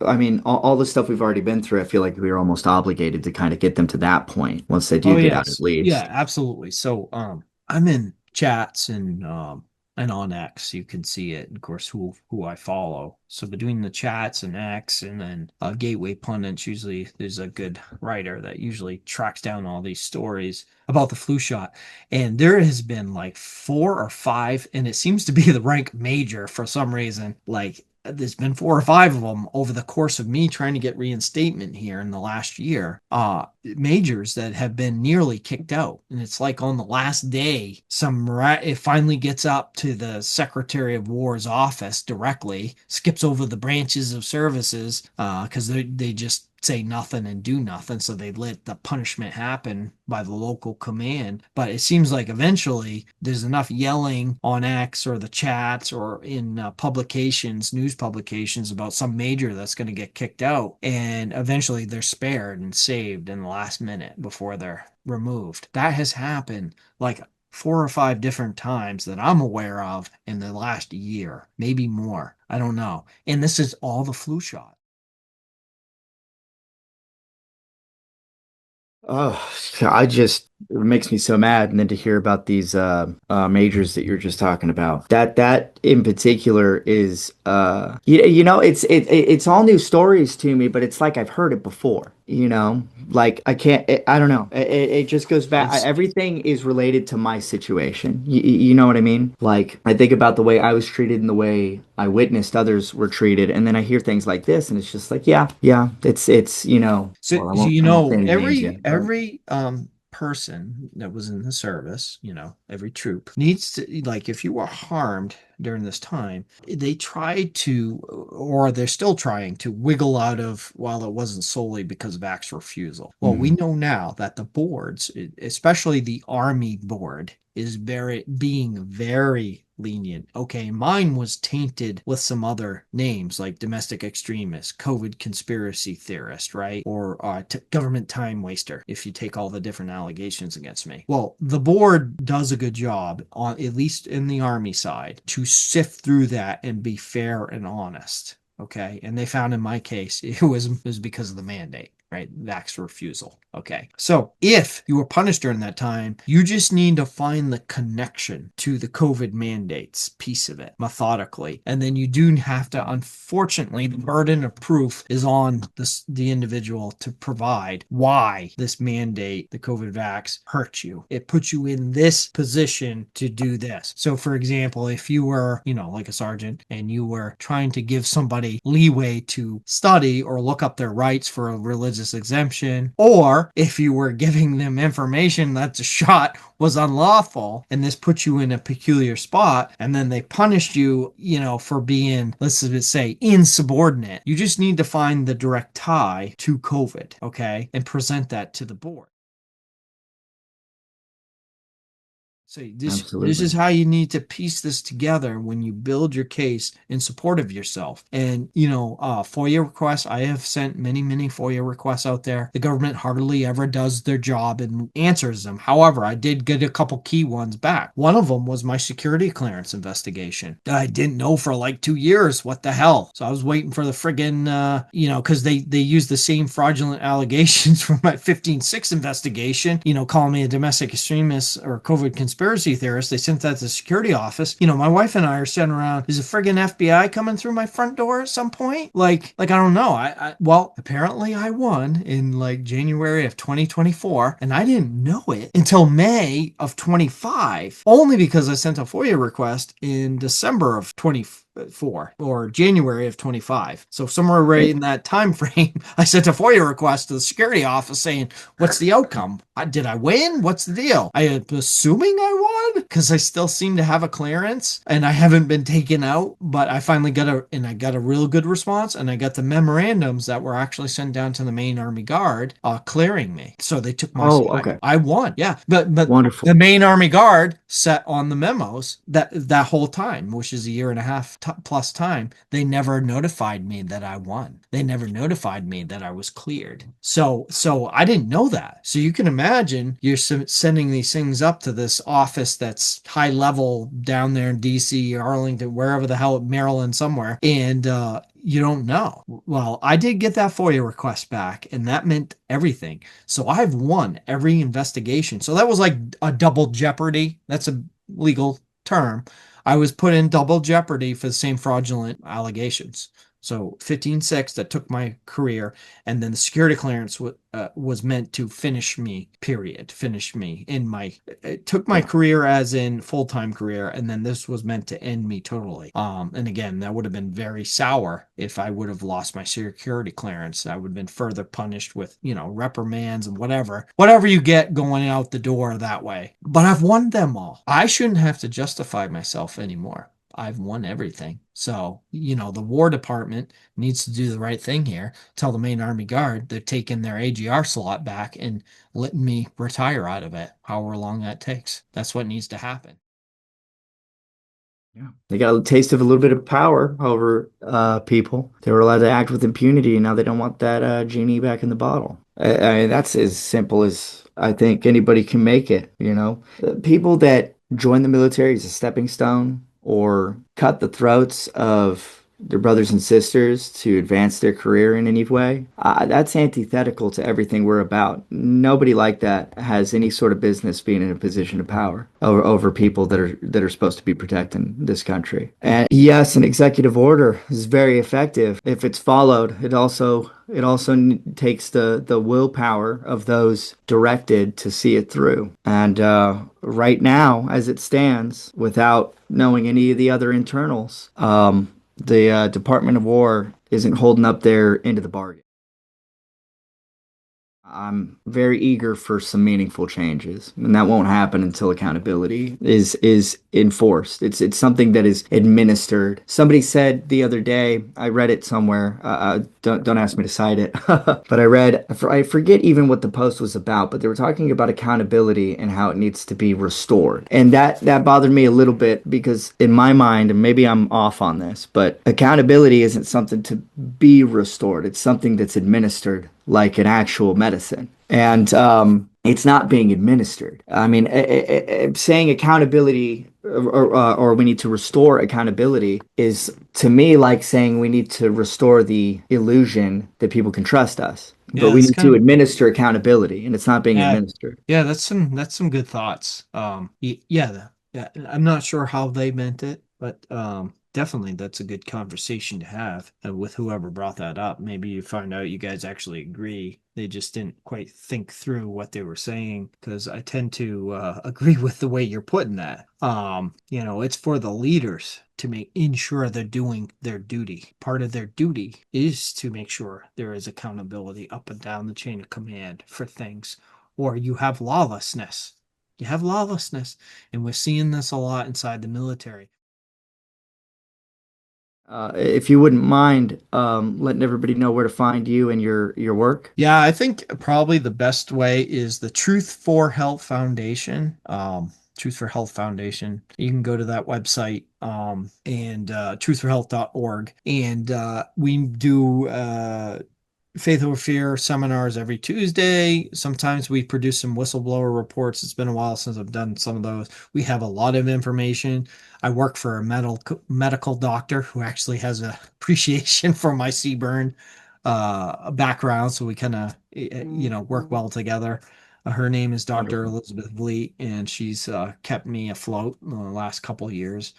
[SPEAKER 1] I mean, all the stuff we've already been through, I feel like we are almost obligated to kind of get them to that point once they
[SPEAKER 2] Oh
[SPEAKER 1] do get out at
[SPEAKER 2] yes. Yeah,
[SPEAKER 1] least.
[SPEAKER 2] absolutely. So I'm in chats and on X you can see it, of course, who I follow. So between the chats and X and then Gateway Pundits, usually there's a good writer that usually tracks down all these stories about the flu shot. And there has been like 4 or 5, and it seems to be the rank major for some reason. Like there's been 4 or 5 of them over the course of me trying to get reinstatement here in the last year. majors that have been nearly kicked out. And it's like on the last day, it finally gets up to the Secretary of War's office directly, skips over the branches of services, because they just say nothing and do nothing. So they let the punishment happen by the local command. But it seems like eventually there's enough yelling on X or the chats or in publications, news publications about some major that's going to get kicked out. And eventually they're spared and saved in the last minute before they're removed. That has happened like 4 or 5 different times that I'm aware of in the last year, maybe more. I don't know. And this is all the flu shot.
[SPEAKER 1] Oh, it makes me so mad. And then to hear about these majors that you're just talking about, that in particular is it's all new stories to me, but it's like I've heard it before. Like I don't know. It just goes back.
[SPEAKER 2] It's
[SPEAKER 1] Everything is related to my situation. You know what I mean? Like I think about the way I was treated and the way I witnessed others were treated, and then I hear things like this, and it's just like, yeah, yeah, it's
[SPEAKER 2] So,
[SPEAKER 1] well,
[SPEAKER 2] so
[SPEAKER 1] I won't say any names
[SPEAKER 2] every
[SPEAKER 1] yet, but
[SPEAKER 2] every person that was in the service, every troop needs to, like, if you were harmed during this time, they tried to, or they're still trying to wiggle out of, while it wasn't solely because of Act's refusal. Well, we
[SPEAKER 1] mhm.
[SPEAKER 2] know now that the boards, especially the Army board, is being very lenient. Okay, mine was tainted with some other names like domestic extremist, COVID conspiracy theorist, right? Or government time waster, if you take all the different allegations against me. Well, the board does a good job, on at least in the Army side, to sift through that and be fair and honest. Okay. And they found in my case, it was because of the mandate, right? Vax refusal. Okay. So if you were punished during that time, you just need to find the connection to the COVID mandates piece of it methodically. And then you do have to, unfortunately, the burden of proof is on the individual to provide why this mandate, the COVID vax, hurt you. It puts you in this position to do this. So, for example, if you were, like a sergeant and you were trying to give somebody leeway to study or look up their rights for a religious exemption, or if you were giving them information that the shot was unlawful and this puts you in a peculiar spot, and then they punished you, for being, let's just say, insubordinate. You just need to find the direct tie to COVID, okay, and present that to the board. So this is
[SPEAKER 1] Absolutely.
[SPEAKER 2] how you need to piece this together when you build your case in support of yourself. And FOIA requests. I have sent many, many FOIA requests out there. The government hardly ever does their job and answers them. However, I did get a couple key ones back. One of them was my security clearance investigation that I didn't know for like 2 years. What the hell? So I was waiting for the friggin', because they used the same fraudulent allegations from my 15-6 investigation. Calling me a domestic extremist or COVID conspiracy theorist. They sent that to the security office. My wife and I are sitting around. Is a friggin' FBI coming through my front door at some point? Like I don't know. Well, apparently I won in like January of 2024, and I didn't know it until May of 25, only because I sent a FOIA request in December of 24 or January of 25. So somewhere right in that time frame, I sent a FOIA request to the security office saying, "What's the outcome? Did I win? What's the deal?" I am assuming I won because I still seem to have a clearance and I haven't been taken out, but I finally got a real good response, and I got the memorandums that were actually sent down to the main Army Guard clearing me. So they took my
[SPEAKER 1] Oh,
[SPEAKER 2] side.
[SPEAKER 1] okay.
[SPEAKER 2] I won. Yeah. But the
[SPEAKER 1] Wonderful.
[SPEAKER 2] main Army Guard set on the memos that whole time, which is a year and a half plus time. They never notified me that I won. They never notified me that I was cleared. So I didn't know that. So you can imagine you're sending these things up to this office that's high level down there in DC, Arlington, wherever the hell, Maryland, somewhere, and you don't know. Well, I did get that FOIA request back, and that meant everything. So I've won every investigation. So that was like a double jeopardy. That's a legal term. I was put in double jeopardy for the same fraudulent allegations. So 15-6 that took my career, and then the security clearance was meant to finish me, period, finish me in my, it took my
[SPEAKER 1] Yeah.
[SPEAKER 2] career as in full-time career, and then this was meant to end me totally. And again, that would have been very sour if I would have lost my security clearance. I would have been further punished with, reprimands and whatever you get going out the door that way. But I've won them all. I shouldn't have to justify myself anymore. I've won everything. So, the War Department needs to do the right thing here. Tell the main Army Guard they're taking their AGR slot back and letting me retire out of it, however long that takes. That's what needs to happen.
[SPEAKER 1] Yeah. They got a taste of a little bit of power over people. They were allowed to act with impunity, and now they don't want that genie back in the bottle. I mean, that's as simple as I think anybody can make it, you know? People that join the military as a stepping stone or cut the throats of their brothers and sisters to advance their career in any way, that's antithetical to everything we're about. Nobody like that has any sort of business being in a position of power over people that are supposed to be protecting this country. And yes, an executive order is very effective if it's followed. It also takes the willpower of those directed to see it through. And right now, as it stands, without knowing any of the other internals, the Department of War isn't holding up their end of the bargain. I'm very eager for some meaningful changes, and that won't happen until accountability is enforced. It's something that is administered. Somebody said the other day, I read it somewhere. Don't ask me to cite it, but I forget even what the post was about, but they were talking about accountability and how it needs to be restored, and that bothered me a little bit because in my mind, and maybe I'm off on this, but accountability isn't something to be restored. It's something that's administered like an actual medicine. And it's not being administered. I mean, saying accountability or we need to restore accountability is to me like saying we need to restore the illusion that people can trust us. But
[SPEAKER 2] Yeah,
[SPEAKER 1] we
[SPEAKER 2] it's
[SPEAKER 1] need to
[SPEAKER 2] kind of
[SPEAKER 1] administer accountability, and it's not being
[SPEAKER 2] yeah,
[SPEAKER 1] administered.
[SPEAKER 2] yeah. That's some good thoughts. Yeah. I'm not sure how they meant it, but definitely that's a good conversation to have with whoever brought that up. Maybe you find out you guys actually agree. They just didn't quite think through what they were saying because I tend to agree with the way you're putting that. It's for the leaders to make ensure they're doing their duty. Part of their duty is to make sure there is accountability up and down the chain of command for things, or you have lawlessness. You have lawlessness, and we're seeing this a lot inside the military.
[SPEAKER 1] If you wouldn't mind letting everybody know where to find you and your work.
[SPEAKER 2] Yeah, I think probably the best way is the Truth for Health Foundation. Truth for Health Foundation. You can go to that website and truthforhealth.org. And we do Faith Over Fear seminars every Tuesday. Sometimes we produce some whistleblower reports. It's been a while since I've done some of those. We have a lot of information. I work for a medical doctor who actually has an appreciation for my CBRN background, so we kind of work well together. Her name is Dr.
[SPEAKER 1] Wonderful.
[SPEAKER 2] Elizabeth Vliet, and she's kept me afloat in the last couple of years.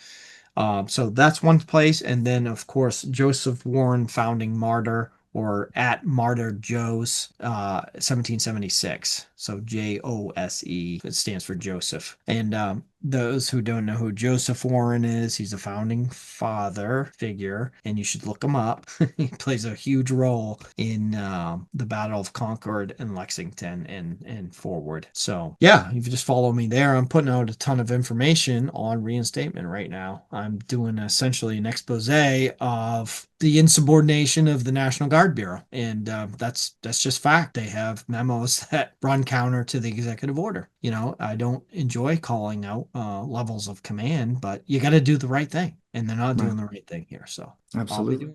[SPEAKER 2] So that's one place. And then, of course, Joseph Warren, founding martyr, or at Martyr Joe's 1776. So JOSE, it stands for Joseph. And those who don't know who Joseph Warren is, he's a founding father figure, and you should look him up. He plays a huge role in the Battle of Concord and Lexington and forward. So, yeah, if you just follow me there, I'm putting out a ton of information on reinstatement right now. I'm doing essentially an expose of the insubordination of the National Guard Bureau, and that's just fact. They have memos that run counter to the executive order. I don't enjoy calling out levels of command, but you got to do the right thing, and they're not
[SPEAKER 1] Right.
[SPEAKER 2] doing the right thing here. So I'll be
[SPEAKER 1] Absolutely.
[SPEAKER 2] doing.